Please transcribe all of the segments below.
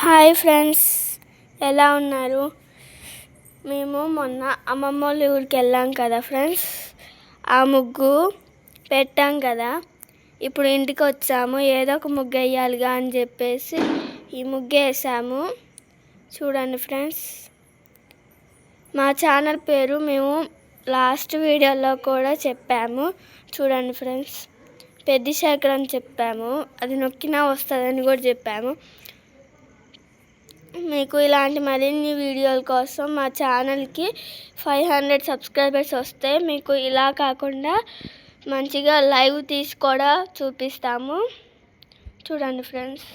Hi friends, ఎలా ఉన్నారు? మేము మొన్న అమ్మమ్మ వాళ్ళ ఊరికి వెళ్ళాం కదా ఫ్రెండ్స్. ఆ ముగ్గు పెట్టాం కదా, ఇప్పుడు ఇంటికి వచ్చాము. ఏదో ఒక ముగ్గు వేయాలిగా అని చెప్పేసి ఈ ముగ్గు వేసాము. చూడండి ఫ్రెండ్స్, మా ఛానల్ పేరు మేము లాస్ట్ వీడియోలో కూడా చెప్పాము. చూడండి ఫ్రెండ్స్, పెద్దిశేఖర్ అని చెప్పాము. అది నొక్కినా వస్తుందని కూడా చెప్పాము. మీకు ఇలాంటి మరిన్ని వీడియోల కోసం మా ఛానల్కి 500 సబ్స్క్రైబర్స్ వస్తే మీకు ఇలా కాకుండా మంచిగా లైవ్ తీసి కూడా చూపిస్తాము. చూడండి ఫ్రెండ్స్,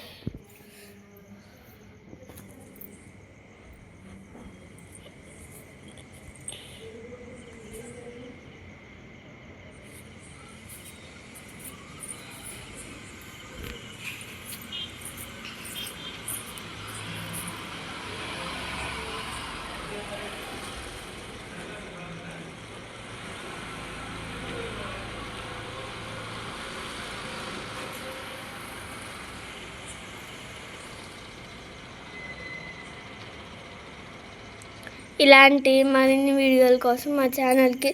ఇలాంటి మరిన్ని వీడియోల కోసం మా ఛానల్కి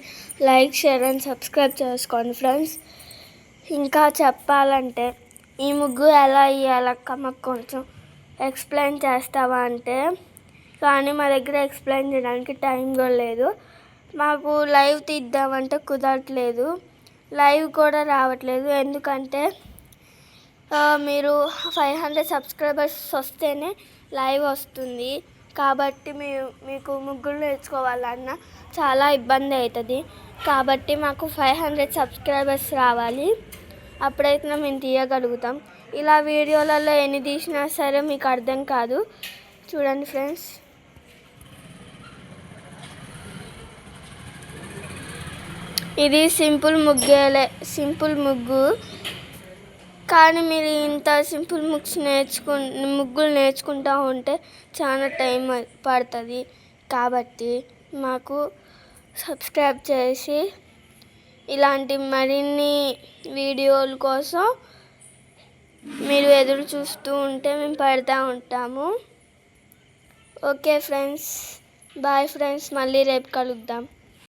లైక్, షేర్ అండ్ సబ్స్క్రైబ్ చేసుకోండి ఫ్రెండ్స్. ఇంకా చెప్పాలంటే ఈ ముగ్గు ఎలా వేయాలక్క, మాకు కొంచెం ఎక్స్ప్లెయిన్ చేస్తావా అంటే, కానీ మా దగ్గర ఎక్స్ప్లెయిన్ చేయడానికి టైం కూడా లేదు. మాకు లైవ్ తీద్దామంటే కుదరట్లేదు, లైవ్ కూడా రావట్లేదు. ఎందుకంటే మీరు 500 సబ్స్క్రైబర్స్ వస్తేనే లైవ్ వస్తుంది. కాబట్టి మీకు ముగ్గులు నేర్చుకోవాలన్నా చాలా ఇబ్బంది అవుతుంది. కాబట్టి మాకు 500 సబ్స్క్రైబర్స్ రావాలి, అప్పుడైతే మేము తీయగలుగుతాం. ఇలా వీడియోలలో ఎన్ని తీసినా సరే మీకు అర్థం కాదు. చూడండి ఫ్రెండ్స్, ఇది సింపుల్ ముగ్గు. కానీ మీరు ఇంత సింపుల్ ముగ్గులు నేర్చుకుంటూ ఉంటే చాలా టైం పడుతుంది. కాబట్టి మాకు సబ్స్క్రైబ్ చేసి ఇలాంటి మరిన్ని వీడియోల కోసం మీరు ఎదురు చూస్తూ ఉంటే మేము పెడతా ఉంటాము. ఓకే ఫ్రెండ్స్, బాయ్ ఫ్రెండ్స్, మళ్ళీ రేపు కలుద్దాం.